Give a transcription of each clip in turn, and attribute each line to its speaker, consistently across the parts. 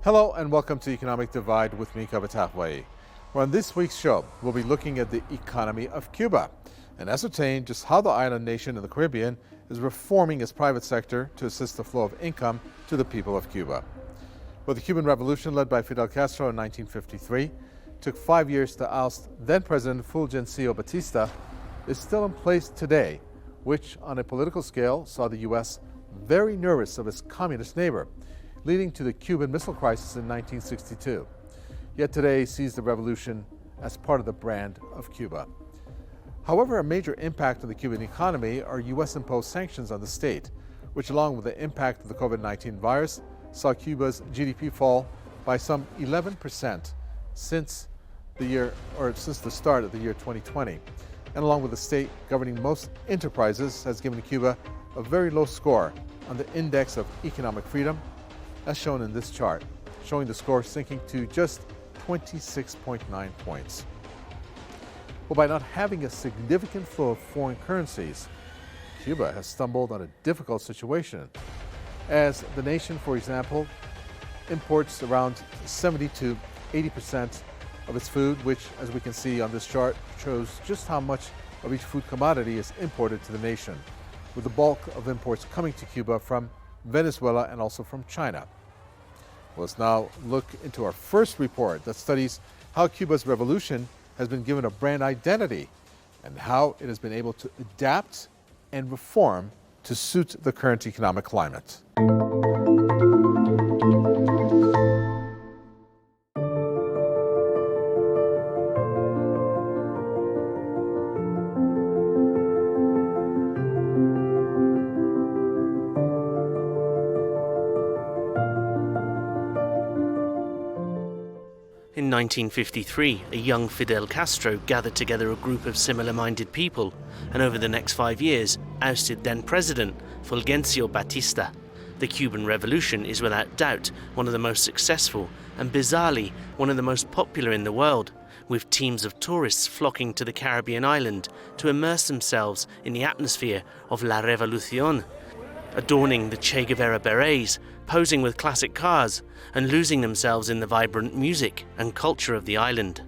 Speaker 1: Hello and welcome to Economic Divide with me, Kabatahway. Well, on this week's show, we'll be looking at the economy of Cuba and ascertain just how the island nation in the Caribbean is reforming its private sector to assist the flow of income to the people of Cuba. Well, the Cuban Revolution, led by Fidel Castro in 1953, took 5 years to oust then-President Fulgencio Batista, is still in place today, which on a political scale saw the U.S. very nervous of its communist neighbor, leading to the Cuban Missile Crisis in 1962. Yet today sees the revolution as part of the brand of Cuba. However, a major impact on the Cuban economy are U.S.-imposed sanctions on the state, which along with the impact of the COVID-19 virus, saw Cuba's GDP fall by some 11% since the start of the year 2020. And along with the state governing most enterprises has given Cuba a very low score on the Index of Economic Freedom, as shown in this chart, showing the score sinking to just 26.9 points. Well, by not having a significant flow of foreign currencies, Cuba has stumbled on a difficult situation, as the nation, for example, imports around 70 to 80% of its food, which, as we can see on this chart, shows just how much of each food commodity is imported to the nation, with the bulk of imports coming to Cuba from Venezuela and also from China. Let's now look into our first report that studies how Cuba's revolution has been given a brand identity and how it has been able to adapt and reform to suit the current economic climate.
Speaker 2: In 1953, a young Fidel Castro gathered together a group of similar-minded people and over the next 5 years ousted then-President Fulgencio Batista. The Cuban Revolution is without doubt one of the most successful and bizarrely one of the most popular in the world, with teams of tourists flocking to the Caribbean island to immerse themselves in the atmosphere of La Revolucion, adorning the Che Guevara berets, posing with classic cars, and losing themselves in the vibrant music and culture of the island.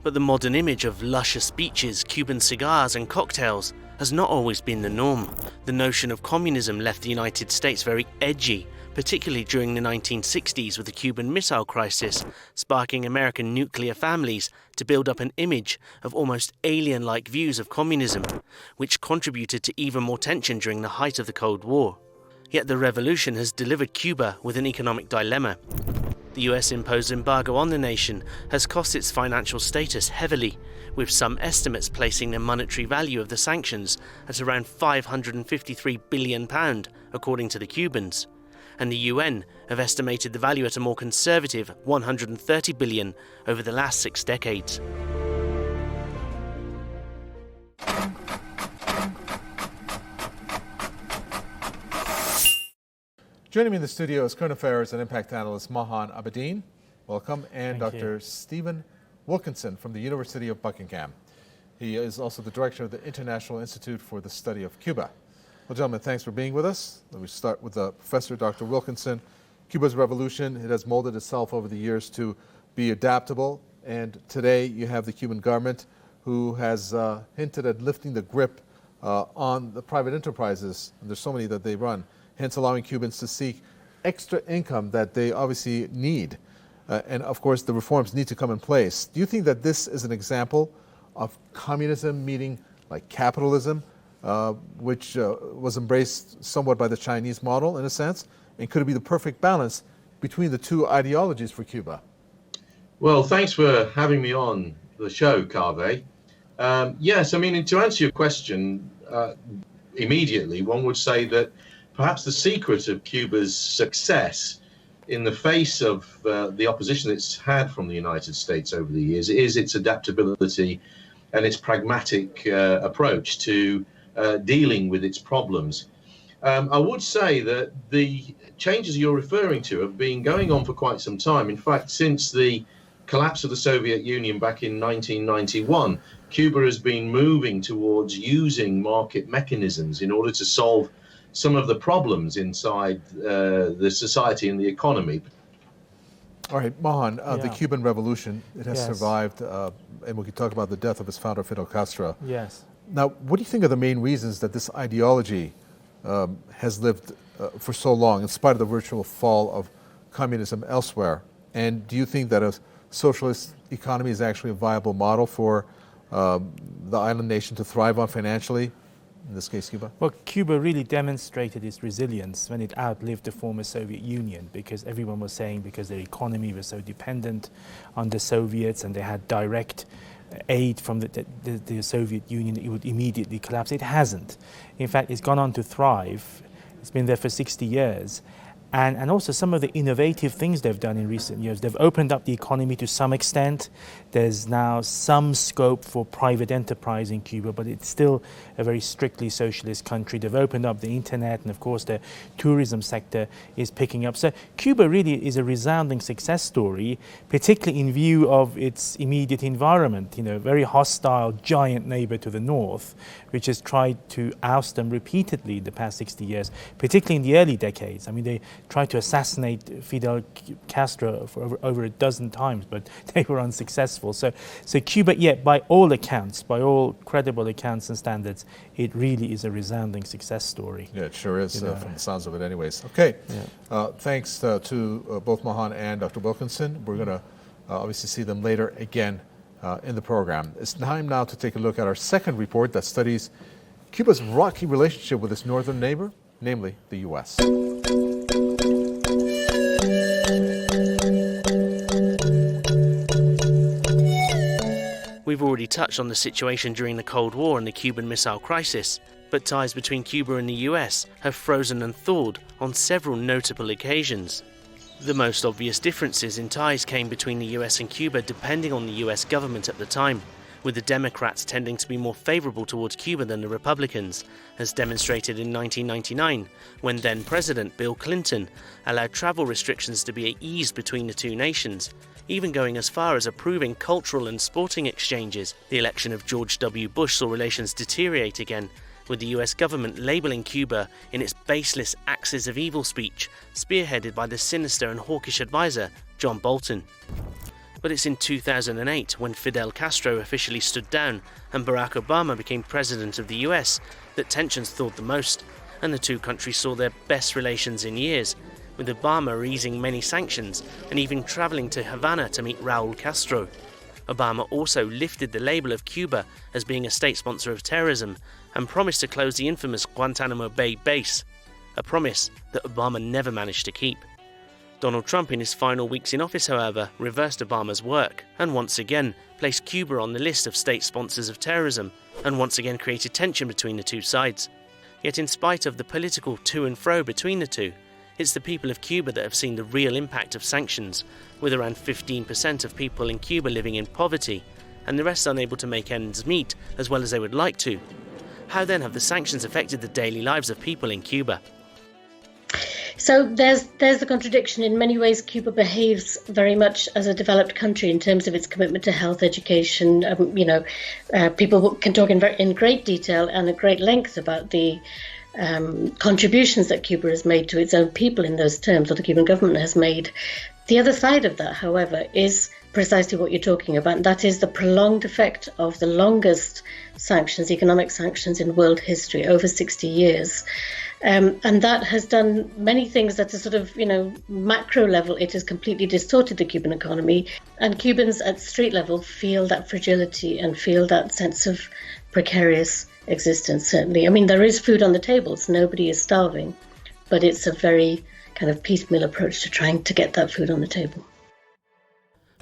Speaker 2: But the modern image of luscious beaches, Cuban cigars and cocktails has not always been the norm. The notion of communism left the United States very edgy, particularly during the 1960s with the Cuban Missile Crisis, sparking American nuclear families to build up an image of almost alien-like views of communism, which contributed to even more tension during the height of the Cold War. Yet the revolution has delivered Cuba with an economic dilemma. The US-imposed embargo on the nation has cost its financial status heavily, with some estimates placing the monetary value of the sanctions at around £553 billion, according to the Cubans. And the UN have estimated the value at a more conservative $130 billion over the last 6 decades.
Speaker 1: Joining me in the studio is current affairs and impact analyst Mahan Abedin. Welcome. And
Speaker 3: Thank
Speaker 1: Dr.
Speaker 3: you.
Speaker 1: Stephen Wilkinson from the University of Buckingham. He is also the director of the International Institute for the Study of Cuba. Well, gentlemen, thanks for being with us. Let me start with Professor Dr. Wilkinson. Cuba's revolution, it has molded itself over the years to be adaptable. And today you have the Cuban government who has hinted at lifting the grip on the private enterprises. And there's so many that they run, hence allowing Cubans to seek extra income that they obviously need. And of course, the reforms need to come in place. Do you think that this is an example of communism meeting like capitalism, which was embraced somewhat by the Chinese model in a sense? And could it be the perfect balance between the two ideologies for Cuba?
Speaker 4: Well, thanks for having me on the show, Kaveh. Yes, I mean, to answer your question immediately, one would say that perhaps the secret of Cuba's success in the face of the opposition it's had from the United States over the years is its adaptability and its pragmatic approach to dealing with its problems. I would say that the changes you're referring to have been going on for quite some time. In fact, since the collapse of the Soviet Union back in 1991, Cuba has been moving towards using market mechanisms in order to solve some of the problems inside the society and the economy.
Speaker 1: All right, Mahan, the
Speaker 3: Yeah.
Speaker 1: Cuban Revolution, it has
Speaker 3: Yes.
Speaker 1: survived, and we could talk about the death of its founder, Fidel Castro.
Speaker 3: Yes.
Speaker 1: Now, what do you think are the main reasons that this ideology has lived for so long, in spite of the virtual fall of communism elsewhere? And do you think that a socialist economy is actually a viable model for the island nation to thrive on financially, in this case Cuba?
Speaker 3: Well, Cuba really demonstrated its resilience when it outlived the former Soviet Union, because everyone was saying because their economy was so dependent on the Soviets and they had direct aid from the Soviet Union, it would immediately collapse. It hasn't. In fact, it's gone on to thrive. It's been there for 60 years. And also some of the innovative things they've done in recent years. They've opened up the economy to some extent. There's now some scope for private enterprise in Cuba, but it's still a very strictly socialist country. They've opened up the internet, and of course the tourism sector is picking up. So Cuba really is a resounding success story, particularly in view of its immediate environment. You know, a very hostile giant neighbor to the north, which has tried to oust them repeatedly in the past 60 years, particularly in the early decades. I mean, they tried to assassinate Fidel Castro for over a dozen times, but they were unsuccessful. So Cuba, yeah, by all accounts, by all credible accounts and standards, it really is a resounding success story.
Speaker 1: Yeah, it sure is, from the sounds of it anyways. Okay, thanks to both Mahan and Dr. Wilkinson. We're going to obviously see them later again in the program. It's time now to take a look at our second report that studies Cuba's rocky relationship with its northern neighbor, namely the U.S.
Speaker 2: We've already touched on the situation during the Cold War and the Cuban Missile Crisis, but ties between Cuba and the US have frozen and thawed on several notable occasions. The most obvious differences in ties came between the US and Cuba depending on the US government at the time, with the Democrats tending to be more favourable towards Cuba than the Republicans, as demonstrated in 1999, when then-President Bill Clinton allowed travel restrictions to be eased between the two nations, even going as far as approving cultural and sporting exchanges. The election of George W. Bush saw relations deteriorate again, with the US government labelling Cuba in its baseless axis of evil speech, spearheaded by the sinister and hawkish advisor John Bolton. But it's in 2008, when Fidel Castro officially stood down and Barack Obama became president of the US, that tensions thawed the most, and the two countries saw their best relations in years, with Obama easing many sanctions and even travelling to Havana to meet Raul Castro. Obama also lifted the label of Cuba as being a state sponsor of terrorism and promised to close the infamous Guantanamo Bay base, a promise that Obama never managed to keep. Donald Trump in his final weeks in office, however, reversed Obama's work and once again placed Cuba on the list of state sponsors of terrorism and once again created tension between the two sides. Yet in spite of the political to and fro between the two, it's the people of Cuba that have seen the real impact of sanctions, with around 15% of people in Cuba living in poverty and the rest unable to make ends meet as well as they would like to. How then have the sanctions affected the daily lives of people in Cuba?
Speaker 5: So there's the contradiction. In many ways, Cuba behaves very much as a developed country in terms of its commitment to health, education. People can talk in great detail and at great length about the contributions that Cuba has made to its own people in those terms, or the Cuban government has made. The other side of that, however, is precisely what you're talking about, and that is the prolonged effect of the longest sanctions, economic sanctions in world history, over 60 years. And that has done many things at a sort of, macro level. It has completely distorted the Cuban economy, and Cubans at street level feel that fragility and feel that sense of precarious existence, certainly. I mean, there is food on the tables, nobody is starving, but it's a very kind of piecemeal approach to trying to get that food on the table.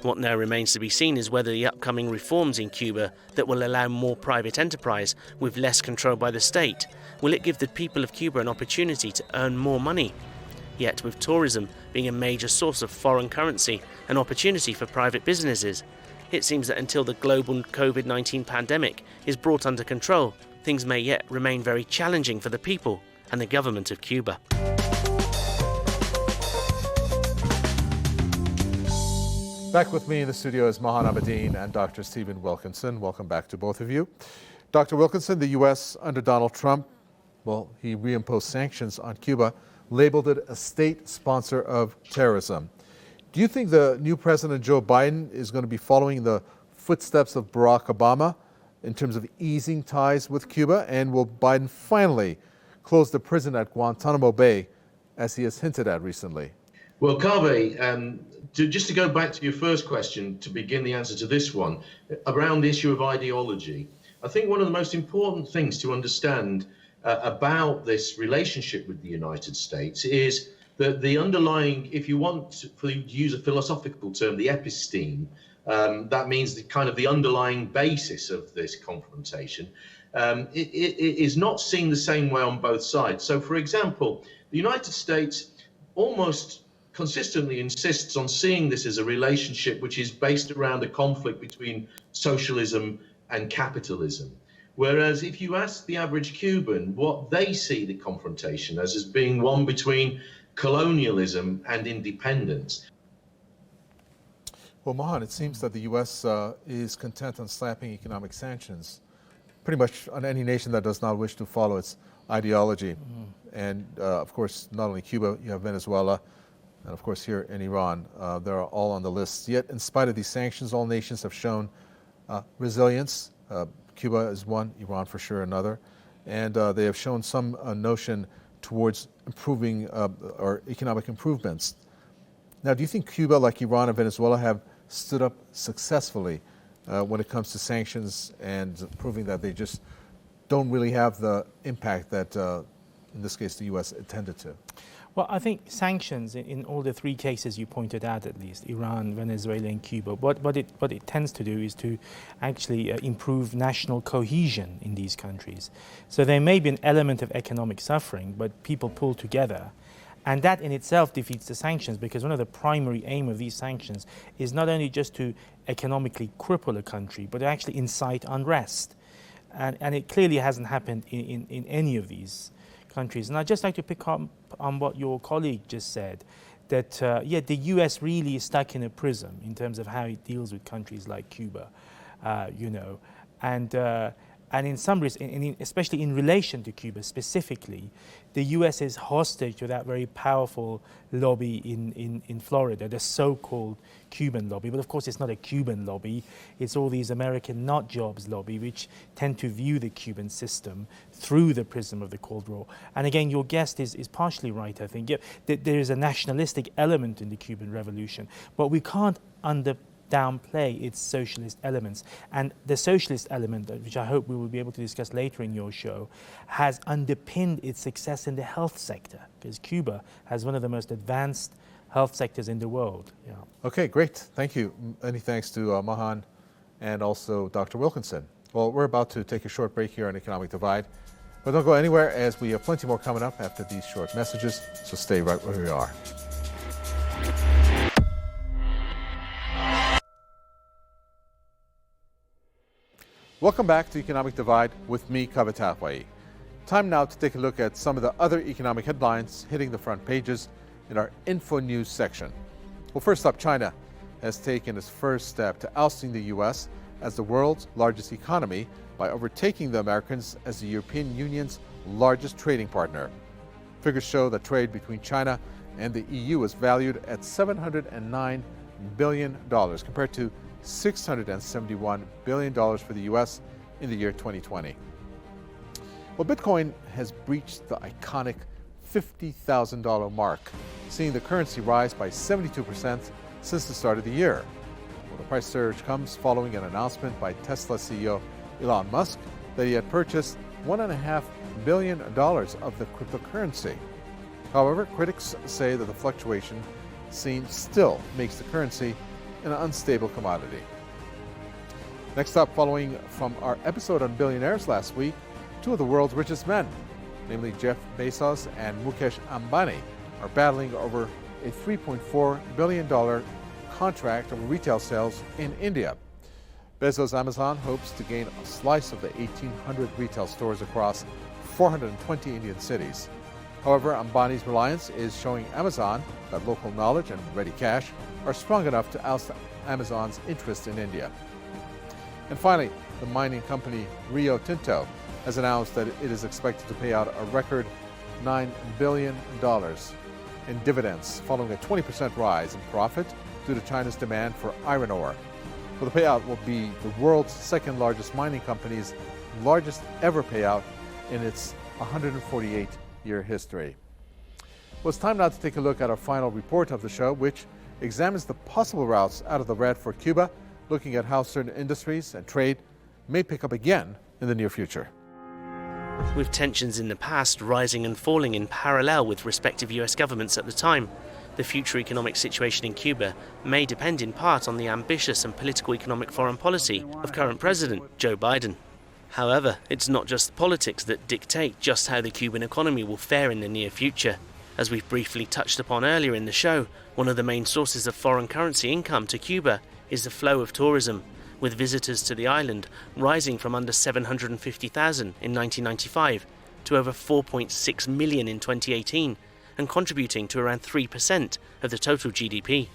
Speaker 2: What now remains to be seen is whether the upcoming reforms in Cuba that will allow more private enterprise with less control by the state, will it give the people of Cuba an opportunity to earn more money? Yet with tourism being a major source of foreign currency and opportunity for private businesses, it seems that until the global COVID-19 pandemic is brought under control, things may yet remain very challenging for the people and the government of Cuba.
Speaker 1: Back with me in the studio is Mahan Abedin and Dr. Stephen Wilkinson. Welcome back to both of you. Dr. Wilkinson, the U.S. under Donald Trump, he reimposed sanctions on Cuba, labeled it a state sponsor of terrorism. Do you think the new President Joe Biden is going to be following the footsteps of Barack Obama in terms of easing ties with Cuba? And will Biden finally close the prison at Guantanamo Bay, as he has hinted at recently?
Speaker 4: Well, Kaveh, just to go back to your first question, to begin the answer to this one, around the issue of ideology, I think one of the most important things to understand about this relationship with the United States is that the underlying, if you want to use a philosophical term, the episteme, that means the kind of the underlying basis of this confrontation, it is not seen the same way on both sides. So, for example, the United States almost consistently insists on seeing this as a relationship which is based around a conflict between socialism and capitalism. Whereas if you ask the average Cuban what they see the confrontation as being one between colonialism and independence.
Speaker 1: Well, Mahan, it seems that the U.S. Is content on slapping economic sanctions pretty much on any nation that does not wish to follow its ideology. And of course, not only Cuba, you have Venezuela, and of course here in Iran, they're all on the list. Yet, in spite of these sanctions, all nations have shown resilience. Cuba is one, Iran for sure another, and they have shown some notion towards improving or economic improvements. Now, do you think Cuba, like Iran and Venezuela, have stood up successfully when it comes to sanctions and proving that they just don't really have the impact that, in this case, the U.S. intended to?
Speaker 3: Well, I think sanctions in all the three cases you pointed out, at least Iran, Venezuela, and Cuba, what it tends to do is to actually improve national cohesion in these countries. So there may be an element of economic suffering, but people pull together. And that in itself defeats the sanctions, because one of the primary aim of these sanctions is not only just to economically cripple a country, but to actually incite unrest. And it clearly hasn't happened in any of these countries. And I'd just like to pick up on what your colleague just said, that the US really is stuck in a prism in terms of how it deals with countries like Cuba, and in some ways, especially in relation to Cuba specifically, the US is hostage to that very powerful lobby in Florida, the so-called Cuban lobby. But of course, it's not a Cuban lobby. It's all these American nut jobs lobby, which tend to view the Cuban system through the prism of the Cold War. And again, your guest is partially right, I think. Yeah, there is a nationalistic element in the Cuban Revolution, but we can't downplay its socialist elements. And the socialist element, which I hope we will be able to discuss later in your show, has underpinned its success in the health sector, because Cuba has one of the most advanced health sectors in the world. Yeah.
Speaker 1: Okay, great. Thank you. Many thanks to Mahan and also Dr. Wilkinson. Well, we're about to take a short break here on Economic Divide, but don't go anywhere, as we have plenty more coming up after these short messages, so stay right where you are. Welcome back to Economic Divide with me, Kaveh Tafwai. Time now to take a look at some of the other economic headlines hitting the front pages in our Info News section. Well, first up, China has taken its first step to ousting the U.S. as the world's largest economy by overtaking the Americans as the European Union's largest trading partner. Figures show that trade between China and the EU is valued at $709 billion compared to $671 billion for the U.S. in the year 2020. Well, Bitcoin has breached the iconic $50,000 mark, seeing the currency rise by 72% since the start of the year. Well, the price surge comes following an announcement by Tesla CEO Elon Musk that he had purchased $1.5 billion of the cryptocurrency. However, critics say that the fluctuation still makes the currency an unstable commodity. Next up, following from our episode on billionaires last week, two of the world's richest men, namely Jeff Bezos and Mukesh Ambani, are battling over a $3.4 billion contract over retail sales in India. Bezos' Amazon hopes to gain a slice of the 1,800 retail stores across 420 Indian cities. However, Ambani's reliance is showing Amazon that local knowledge and ready cash are strong enough to oust Amazon's interest in India. And finally, the mining company Rio Tinto has announced that it is expected to pay out a record $9 billion in dividends following a 20% rise in profit due to China's demand for iron ore. Well, the payout will be the world's second largest mining company's largest ever payout in its 148-year history. Well, it's time now to take a look at our final report of the show, which examines the possible routes out of the red for Cuba, looking at how certain industries and trade may pick up again in the near future.
Speaker 2: With tensions in the past rising and falling in parallel with respective US governments at the time, the future economic situation in Cuba may depend in part on the ambitious and political economic foreign policy of current President Joe Biden. However, it's not just politics that dictate just how the Cuban economy will fare in the near future. As we've briefly touched upon earlier in the show, one of the main sources of foreign currency income to Cuba is the flow of tourism, with visitors to the island rising from under 750,000 in 1995 to over 4.6 million in 2018, and contributing to around 3% of the total GDP.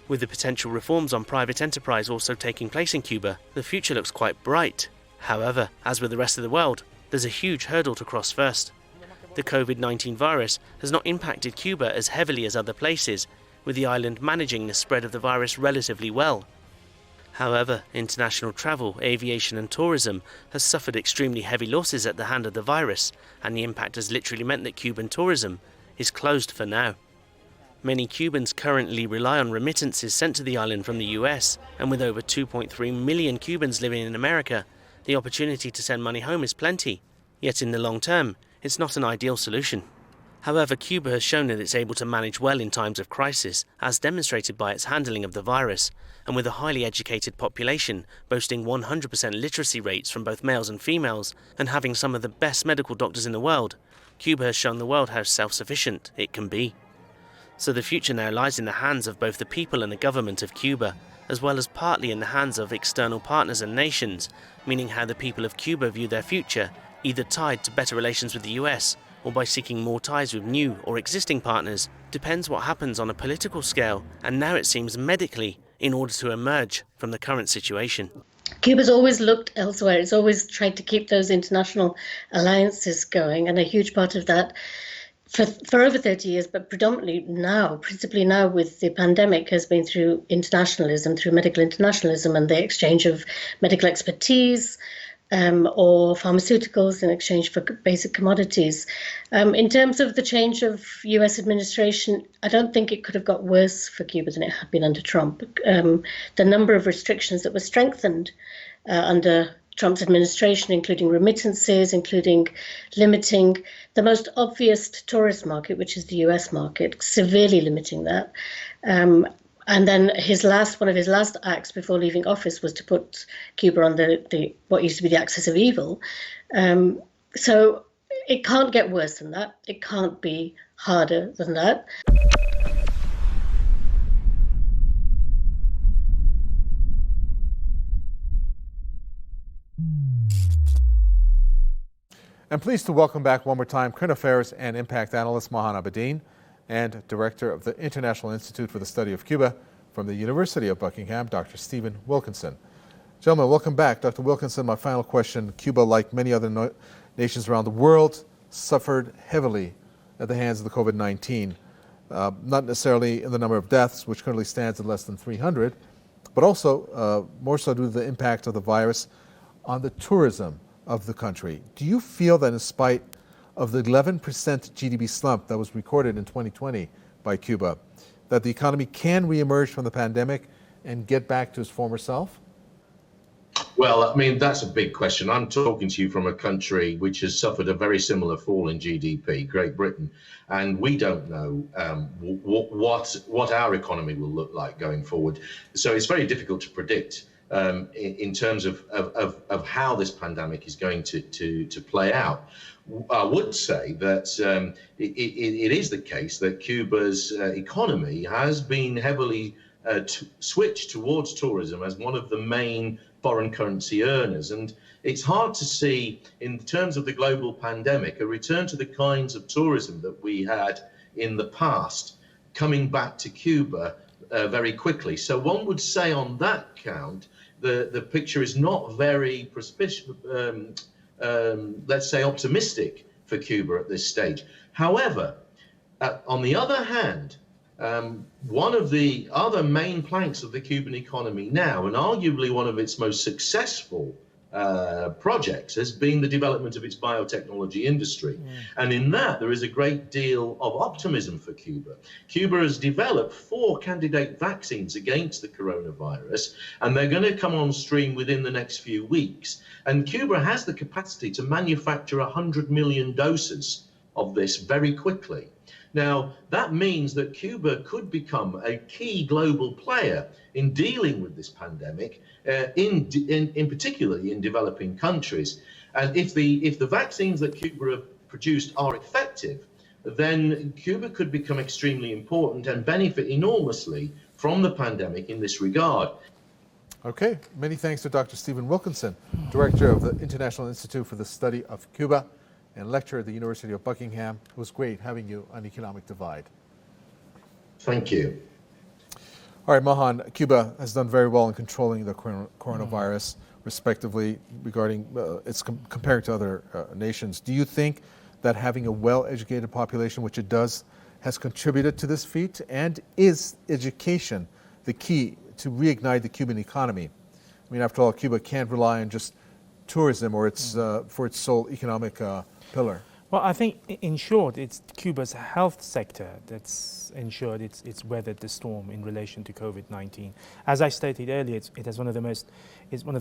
Speaker 2: With the potential reforms on private enterprise also taking place in Cuba, the future looks quite bright. However, as with the rest of the world, there's a huge hurdle to cross first. The COVID-19 virus has not impacted Cuba as heavily as other places, with the island managing the spread of the virus relatively well. However, international travel, aviation and tourism has suffered extremely heavy losses at the hand of the virus, and the impact has literally meant that Cuban tourism is closed for now. Many Cubans currently rely on remittances sent to the island from the US, and with over 2.3 million Cubans living in America, the opportunity to send money home is plenty. Yet in the long term, it's not an ideal solution. However, Cuba has shown that it's able to manage well in times of crisis, as demonstrated by its handling of the virus, and with a highly educated population boasting 100% literacy rates from both males and females, and having some of the best medical doctors in the world, Cuba has shown the world how self-sufficient it can be. So the future now lies in the hands of both the people and the government of Cuba, as well as partly in the hands of external partners and nations, meaning how the people of Cuba view their future, either tied to better relations with the US, or by seeking more ties with new or existing partners, depends what happens on a political scale, and now it seems medically, in order to emerge from the current situation.
Speaker 5: Cuba's always looked elsewhere. It's always tried to keep those international alliances going, and a huge part of that for over 30 years, but predominantly now, principally now with the pandemic, has been through internationalism, through medical internationalism and the exchange of medical expertise, or pharmaceuticals in exchange for basic commodities. In terms of the change of US administration, I don't think it could have got worse for Cuba than it had been under Trump. The number of restrictions that were strengthened under Trump's administration, including remittances, including limiting the most obvious tourist market, which is the US market, severely limiting that. And then one of his last acts before leaving office was to put Cuba on the what used to be the axis of evil. So it can't get worse than that. It can't be harder than that.
Speaker 1: I'm pleased to welcome back one more time current affairs and impact analyst Mahan Abedin and director of the International Institute for the Study of Cuba from the University of Buckingham, Dr. Stephen Wilkinson. Gentlemen, welcome back. Dr. Wilkinson, my final question. Cuba, like many other nations around the world, suffered heavily at the hands of the COVID-19, not necessarily in the number of deaths, which currently stands at less than 300, but also more so due to the impact of the virus on the tourism of the country. Do you feel that in spite of the 11% GDP slump that was recorded in 2020 by Cuba, that the economy can reemerge from the pandemic and get back to its former self?
Speaker 4: Well, I mean, that's a big question. I'm talking to you from a country which has suffered a very similar fall in GDP, Great Britain, and we don't know what our economy will look like going forward. So it's very difficult to predict in terms of how this pandemic is going to play out. I would say that it is the case that Cuba's economy has been heavily switched towards tourism as one of the main foreign currency earners. And it's hard to see, in terms of the global pandemic, a return to the kinds of tourism that we had in the past coming back to Cuba very quickly. So one would say on that count, the picture is not very let's say optimistic for Cuba at this stage. However, On the other hand, one of the other main planks of the Cuban economy now, and arguably one of its most successful projects, has been the development of its biotechnology industry. And in that, there is a great deal of optimism for Cuba. Cuba has developed 4 candidate vaccines against the coronavirus, and they're going to come on stream within the next few weeks. And Cuba has the capacity to manufacture 100 million doses of this very quickly. Now, that means that Cuba could become a key global player in dealing with this pandemic, in particularly in developing countries. And if the vaccines that Cuba have produced are effective, then Cuba could become extremely important and benefit enormously from the pandemic in this regard.
Speaker 1: Okay, many thanks to Dr. Stephen Wilkinson, Director of the International Institute for the Study of Cuba and lecturer at the University of Buckingham. It was great having you on Economic Divide.
Speaker 4: Thank you.
Speaker 1: All right, Mahan, Cuba has done very well in controlling the coronavirus, respectively, regarding its compared to other nations. Do you think that having a well-educated population, which it does, has contributed to this feat? And is education the key to reignite the Cuban economy? I mean, after all, Cuba can't rely on just tourism or its for its sole economic pillar.
Speaker 3: Well, I think, in short, it's Cuba's health sector that's ensured it's weathered the storm in relation to COVID-19. As I stated earlier, it has one of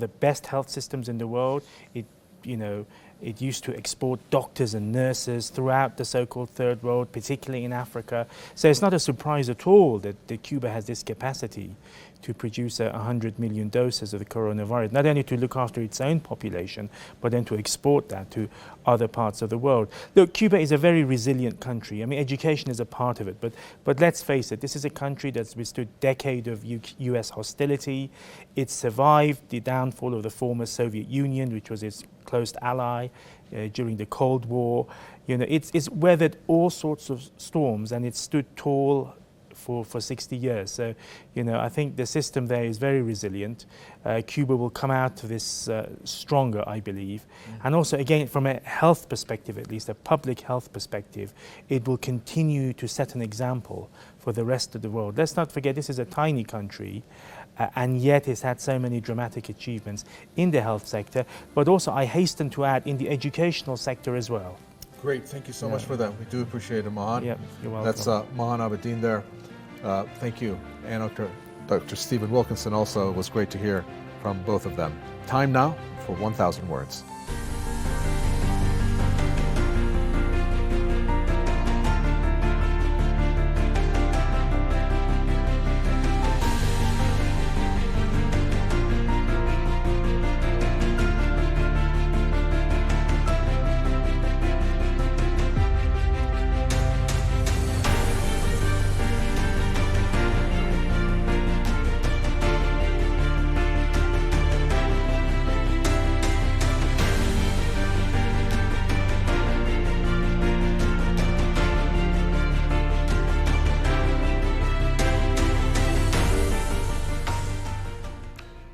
Speaker 3: the best health systems in the world. It used to export doctors and nurses throughout the so-called third world, particularly in Africa. So it's not a surprise at all that Cuba has this capacity to produce 100 million doses of the coronavirus, not only to look after its own population, but then to export that to other parts of the world. Look, Cuba is a very resilient country. I mean, education is a part of it, but let's face it, this is a country that's withstood a decade of US hostility. It survived the downfall of the former Soviet Union, which was its close ally during the Cold War. It's weathered all sorts of storms, and it stood tall for 60 years. So, I think the system there is very resilient. Cuba will come out of this stronger, I believe. And also, again, from a health perspective, at least a public health perspective, it will continue to set an example for the rest of the world. Let's not forget, this is a tiny country, and yet it's had so many dramatic achievements in the health sector, but also, I hasten to add, in the educational sector as well.
Speaker 1: Great, thank you so much for that. We do appreciate it, Mahan.
Speaker 3: Yeah, you're welcome.
Speaker 1: That's Mahan Abedin there. Thank you. And Dr. Stephen Wilkinson also. It was great to hear from both of them. Time now for 1,000 words.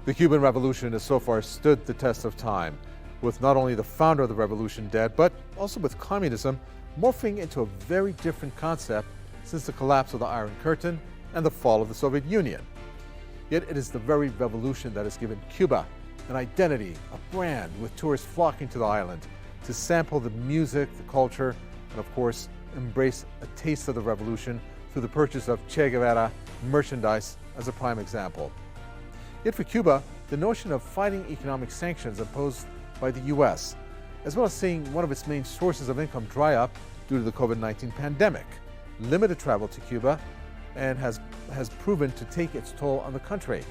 Speaker 1: The Cuban Revolution has so far stood the test of time, with not only the founder of the revolution dead, but also with communism morphing into a very different concept since the collapse of the Iron Curtain and the fall of the Soviet Union. Yet it is the very revolution that has given Cuba an identity, a brand, with tourists flocking to the island to sample the music, the culture, and of course, embrace a taste of the revolution through the purchase of Che Guevara merchandise as a prime example. Yet for Cuba, the notion of fighting economic sanctions imposed by the US, as well as seeing one of its main sources of income dry up due to the COVID-19 pandemic, limited travel to Cuba and has proven to take its toll on the country,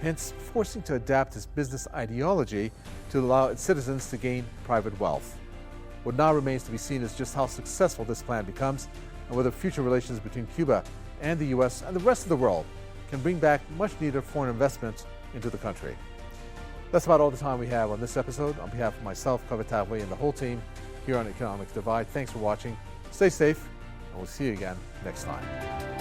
Speaker 1: hence forcing to adapt its business ideology to allow its citizens to gain private wealth. What now remains to be seen is just how successful this plan becomes and whether future relations between Cuba and the US and the rest of the world can bring back much needed foreign investment into the country. That's about all the time we have on this episode. On behalf of myself, Kaveh, and the whole team here on Economic Divide, thanks for watching. Stay safe, and we'll see you again next time.